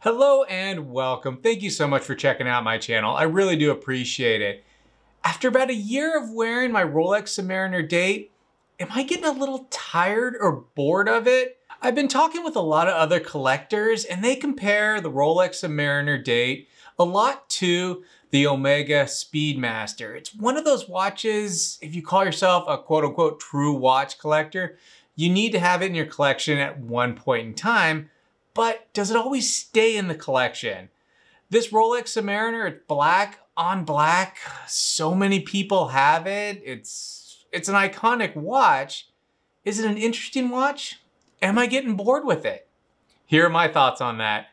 Hello and welcome. Thank you so much for checking out my channel. I really do appreciate it. After about a year of wearing my Rolex Submariner date, am I getting a little tired or bored of it? I've been talking with a lot of other collectors and they compare the Rolex Submariner date a lot to the Omega Speedmaster. It's one of those watches, if you call yourself a quote unquote true watch collector, you need to have it in your collection at one point in time. But does it always stay in the collection? This Rolex Submariner, it's black on black. So many people have it. It's an iconic watch. Is it an interesting watch? Am I getting bored with it? Here are my thoughts on that.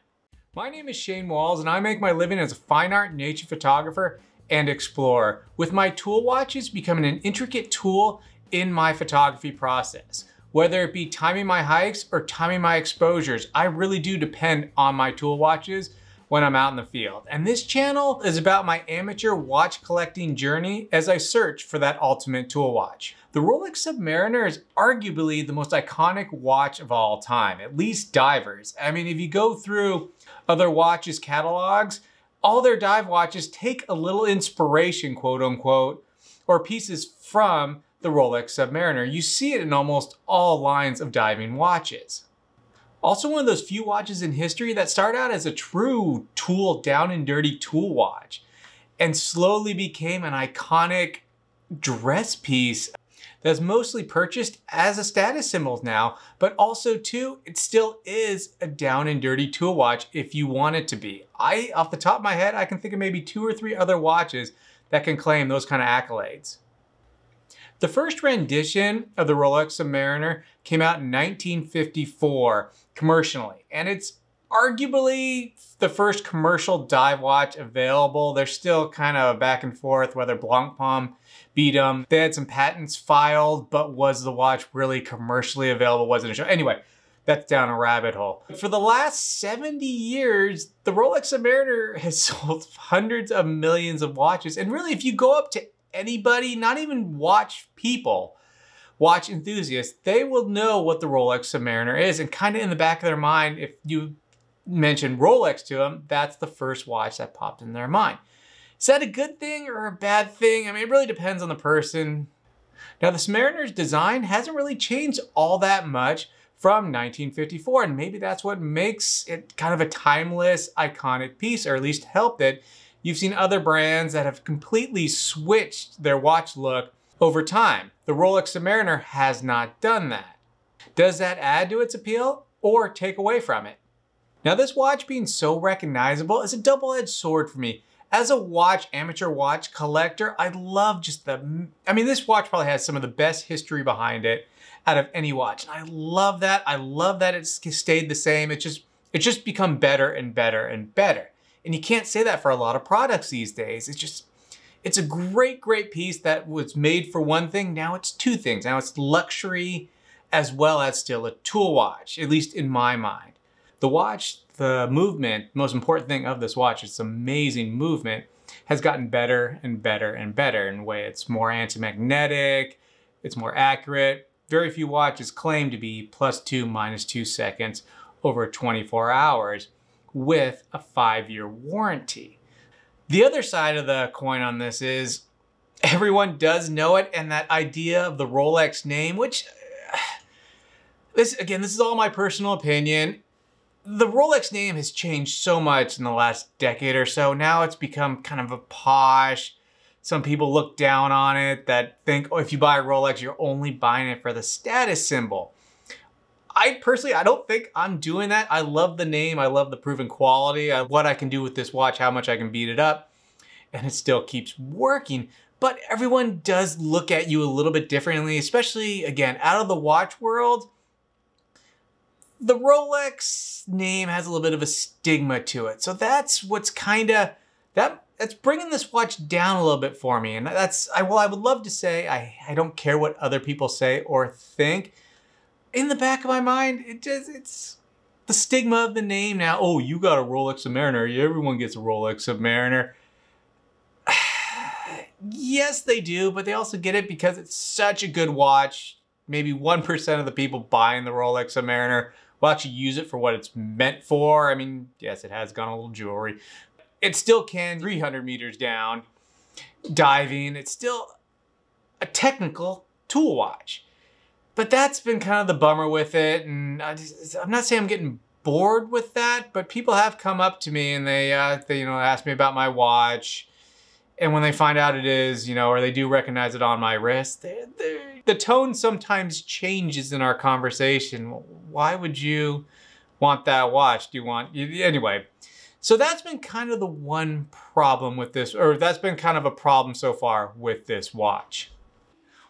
My name is Shane Walls and I make my living as a fine art nature photographer and explorer, with my tool watches becoming an intricate tool in my photography process. Whether it be timing my hikes or timing my exposures, I really do depend on my tool watches when I'm out in the field. And this channel is about my amateur watch collecting journey as I search for that ultimate tool watch. The Rolex Submariner is arguably the most iconic watch of all time, at least divers. I mean, if you go through other watches catalogs, all their dive watches take a little inspiration, quote unquote, or pieces from the Rolex Submariner. You see it in almost all lines of diving watches. Also one of those few watches in history that started out as a true tool, down and dirty tool watch and slowly became an iconic dress piece that's mostly purchased as a status symbol now, but also too, it still is a down and dirty tool watch if you want it to be. Off the top of my head, I can think of maybe 2 or 3 other watches that can claim those kind of accolades. The first rendition of the Rolex Submariner came out in 1954 commercially, and it's arguably the first commercial dive watch available. They're still kind of back and forth whether Blancpain beat them. They had some patents filed, but was the watch really commercially available? Wasn't a show. Anyway, that's down a rabbit hole. For the last 70 years, the Rolex Submariner has sold hundreds of millions of watches. And really, if you go up to anybody, not even watch people, watch enthusiasts, they will know what the Rolex Submariner is, and kind of in the back of their mind, if you mention Rolex to them, that's the first watch that popped in their mind. Is that a good thing or a bad thing? I mean, it really depends on the person. Now, the Submariner's design hasn't really changed all that much from 1954, and maybe that's what makes it kind of a timeless, iconic piece, or at least helped it. You've seen other brands that have completely switched their watch look over time. The Rolex Submariner has not done that. Does that add to its appeal or take away from it? Now, this watch being so recognizable is a double-edged sword for me. As a amateur watch collector, I love just this watch probably has some of the best history behind it out of any watch. And I love that. I love that it's stayed the same. It's just become better and better and better. And you can't say that for a lot of products these days. It's a great, great piece that was made for one thing. Now it's 2 things. Now it's luxury as well as still a tool watch, at least in my mind. The watch, the movement, most important thing of this watch, its amazing movement, has gotten better and better and better in a way. It's more anti-magnetic, it's more accurate. Very few watches claim to be +2, -2 seconds over 24 hours. With a 5-year warranty. The other side of the coin on this is everyone does know it, and that idea of the Rolex name, which this is all my personal opinion. The Rolex name has changed so much in the last decade or so. Now it's become kind of a posh. Some people look down on it that think, oh, if you buy a Rolex, you're only buying it for the status symbol. I don't think I'm doing that. I love the name. I love the proven quality, what I can do with this watch, how much I can beat it up, and it still keeps working. But everyone does look at you a little bit differently, especially, again, out of the watch world. The Rolex name has a little bit of a stigma to it. So that's what's that's bringing this watch down a little bit for me. And I would love to say I don't care what other people say or think. In the back of my mind, it's the stigma of the name now. Oh, you got a Rolex Submariner. Everyone gets a Rolex Submariner. Yes, they do, but they also get it because it's such a good watch. Maybe 1% of the people buying the Rolex Submariner will actually use it for what it's meant for. I mean, yes, it has gone a little jewelry. It still can 300 meters down, diving. It's still a technical tool watch. But that's been kind of the bummer with it. And I'm not saying I'm getting bored with that, but people have come up to me and they ask me about my watch. And when they find out it is, or they do recognize it on my wrist, the tone sometimes changes in our conversation. Why would you want that watch? Anyway. So that's been kind of the one problem with this, or that's been kind of a problem so far with this watch.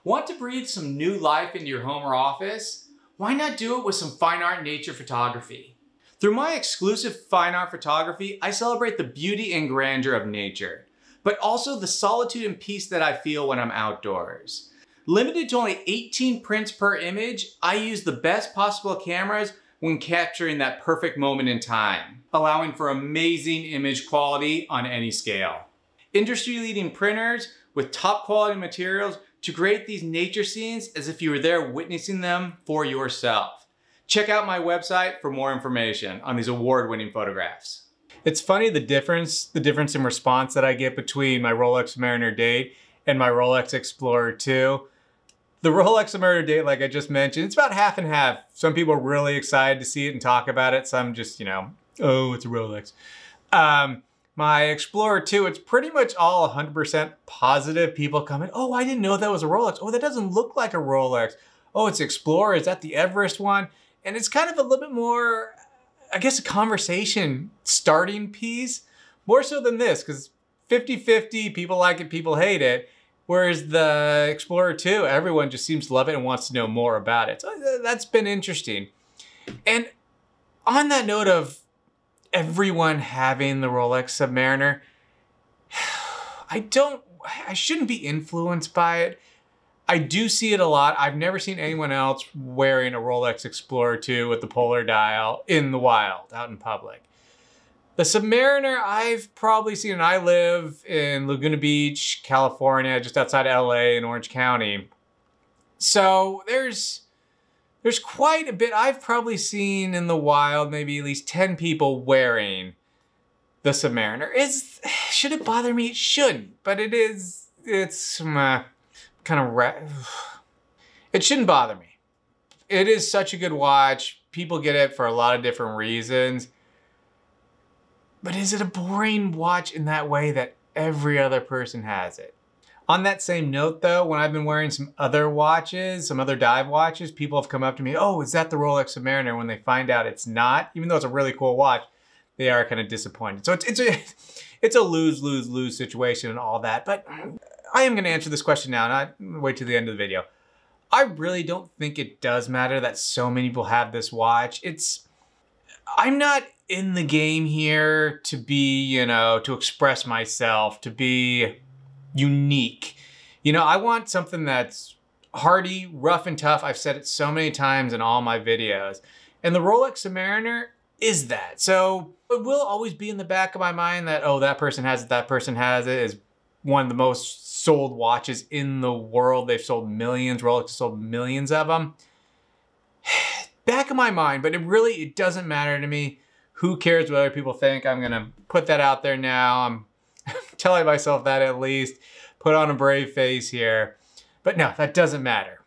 Want to breathe some new life into your home or office? Why not do it with some fine art nature photography? Through my exclusive fine art photography, I celebrate the beauty and grandeur of nature, but also the solitude and peace that I feel when I'm outdoors. Limited to only 18 prints per image, I use the best possible cameras when capturing that perfect moment in time, allowing for amazing image quality on any scale. Industry-leading printers with top quality materials to create these nature scenes as if you were there witnessing them for yourself. Check out my website for more information on these award-winning photographs. It's funny the difference in response that I get between my Rolex Submariner date and my Rolex Explorer 2. The Rolex Submariner date, like I just mentioned, it's about half and half. Some people are really excited to see it and talk about it. Some just, oh, it's a Rolex. My Explorer 2, it's pretty much all 100% positive. People comment, oh, I didn't know that was a Rolex. Oh, that doesn't look like a Rolex. Oh, it's Explorer. Is that the Everest one? And it's kind of a little bit more, I guess, a conversation starting piece. More so than this, because 50-50, people like it, people hate it. Whereas the Explorer 2, everyone just seems to love it and wants to know more about it. So that's been interesting. And on that note of everyone having the Rolex Submariner, I shouldn't be influenced by it. I do see it a lot. I've never seen anyone else wearing a Rolex Explorer 2 with the polar dial in the wild, out in public. The Submariner I've probably seen, and I live in Laguna Beach, California, just outside LA in Orange County. So there's quite a bit I've probably seen in the wild, maybe at least 10 people wearing the Submariner. Should it bother me? It shouldn't, but it's kind of, it shouldn't bother me. It is such a good watch. People get it for a lot of different reasons. But is it a boring watch in that way that every other person has it? On that same note though, when I've been wearing some other watches, some other dive watches, people have come up to me, oh, is that the Rolex Submariner? When they find out it's not, even though it's a really cool watch, they are kind of disappointed. So it's a lose-lose-lose situation and all that. But I am gonna answer this question now, not wait till the end of the video. I really don't think it does matter that so many people have this watch. I'm not in the game here to be, to express myself, to be unique. I want something that's hardy, rough and tough. I've said it so many times in all my videos. And the Rolex Submariner is that. So it will always be in the back of my mind that, oh, that person has it, is one of the most sold watches in the world. They've sold millions, Rolex has sold millions of them. Back of my mind, but it doesn't matter to me. Who cares what other people think? I'm gonna put that out there now. I'm telling myself that at least. Put on a brave face here. But no, that doesn't matter.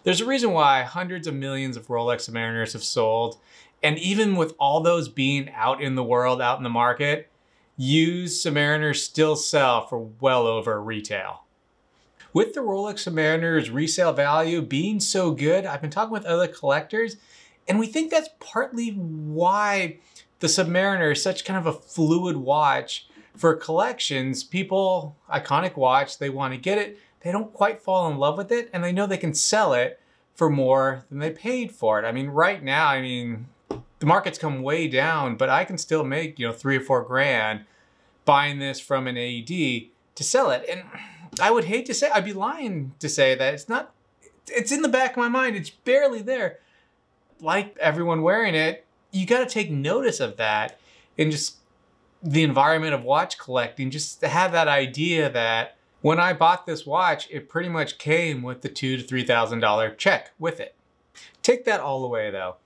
There's a reason why hundreds of millions of Rolex Submariners have sold. And even with all those being out in the world, out in the market, used Submariners still sell for well over retail. With the Rolex Submariner's resale value being so good, I've been talking with other collectors, and we think that's partly why the Submariner is such kind of a fluid watch for collections. People, iconic watch, they want to get it, they don't quite fall in love with it, and they know they can sell it for more than they paid for it. I mean, right now, the market's come way down, but I can still make, 3 or 4 grand buying this from an AD to sell it. And I would hate to say, I'd be lying to say that it's in the back of my mind, it's barely there. Like everyone wearing it, you got to take notice of that in just the environment of watch collecting, just to have that idea that when I bought this watch, it pretty much came with the $2,000 to $3,000 check with it. Take that all away though.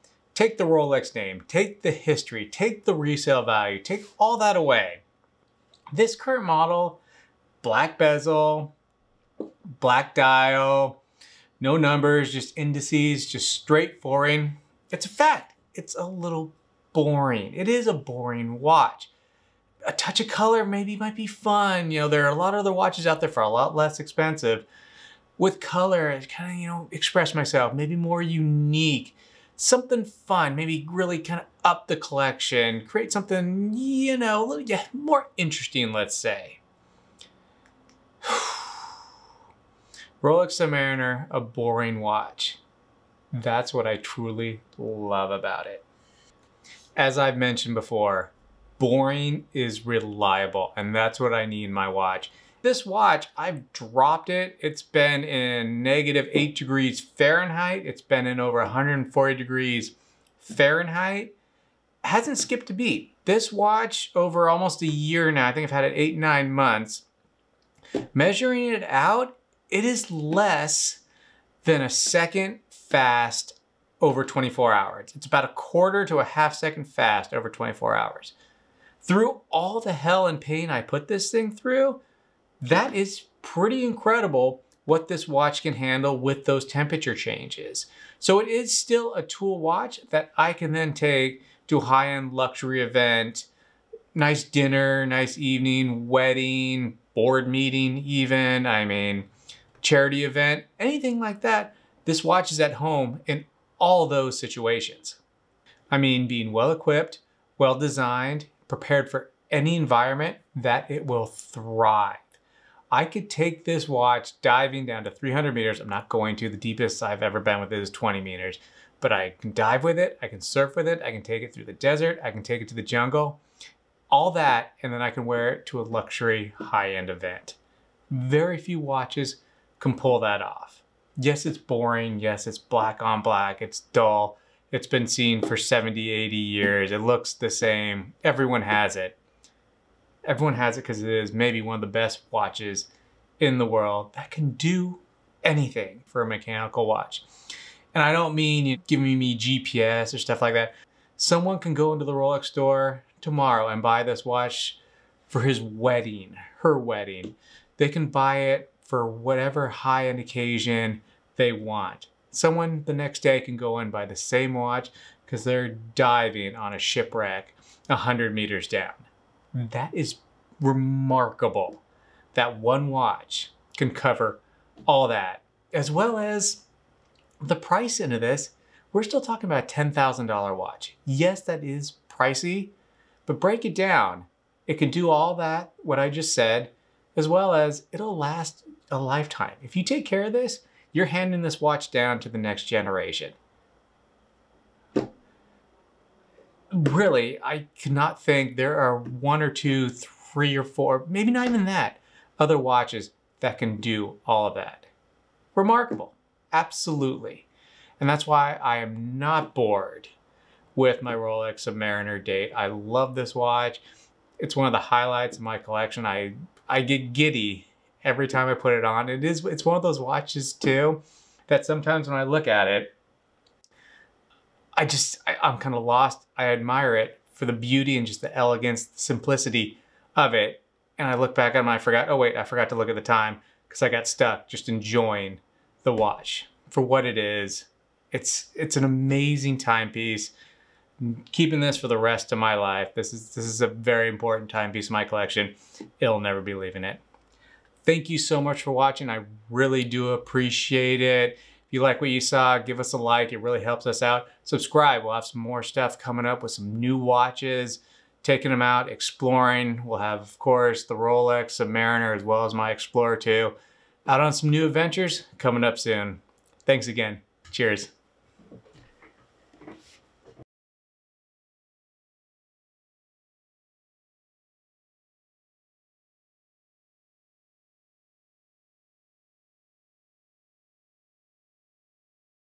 take the Rolex name, take the history, take the resale value, take all that away. This current model, black bezel, black dial, no numbers, just indices, just straight forwarding. It's a fact. It's a little boring. It is a boring watch. A touch of color maybe might be fun. You know, there are a lot of other watches out there for a lot less expensive. With color, I kind of, you know, express myself, maybe more unique, something fun, maybe really kind of up the collection, create something, you know, a little, yeah, more interesting, let's say. Rolex Submariner, a boring watch. That's what I truly love about it. As I've mentioned before, boring is reliable, and that's what I need in my watch. This watch, I've dropped it. It's been in -8 degrees Fahrenheit. It's been in over 140 degrees Fahrenheit. Hasn't skipped a beat. This watch, over almost a year now, I think I've had it 8, 9 months. Measuring it out, it is less than a second fast over 24 hours. It's about a quarter to a half second fast over 24 hours. Through all the hell and pain I put this thing through, that is pretty incredible what this watch can handle with those temperature changes. So it is still a tool watch that I can then take to a high-end luxury event, nice dinner, nice evening, wedding, board meeting even, I mean, charity event, anything like that. This watch is at home in all those situations. I mean, being well equipped, well designed, prepared for any environment, that it will thrive. I could take this watch diving down to 300 meters. I'm not going to. The deepest I've ever been with it is 20 meters. But I can dive with it. I can surf with it. I can take it through the desert. I can take it to the jungle. All that, and then I can wear it to a luxury high-end event. Very few watches can pull that off. Yes, it's boring. Yes, it's black on black. It's dull. It's been seen for 70, 80 years. It looks the same. Everyone has it. Everyone has it because it is maybe one of the best watches in the world that can do anything for a mechanical watch. And I don't mean you giving me GPS or stuff like that. Someone can go into the Rolex store tomorrow and buy this watch for his wedding, her wedding. They can buy it for whatever high-end occasion they want. Someone the next day can go and buy the same watch because they're diving on a shipwreck 100 meters down. That is remarkable that one watch can cover all that, as well as the price into this. We're still talking about a $10,000 watch. Yes, that is pricey, but break it down. It can do all that, what I just said, as well as it'll last a lifetime. If you take care of this, you're handing this watch down to the next generation. Really, I cannot think there are 1 or 2, 3 or 4, maybe not even that, other watches that can do all of that. Remarkable, absolutely. And that's why I am not bored with my Rolex Submariner date. I love this watch. It's one of the highlights of my collection. I get giddy every time I put it on. It's one of those watches too, that sometimes when I look at it, I'm kind of lost. I admire it for the beauty and just the elegance, the simplicity of it. And I look back at it and I forgot to look at the time because I got stuck just enjoying the watch for what it is. It's an amazing timepiece. Keeping this for the rest of my life. This is a very important timepiece in my collection. It'll never be leaving it. Thank you so much for watching. I really do appreciate it. If you like what you saw, give us a like. It really helps us out. Subscribe. We'll have some more stuff coming up with some new watches, taking them out, exploring. We'll have, of course, the Rolex Submariner as well as my Explorer 2. Out on some new adventures coming up soon. Thanks again. Cheers.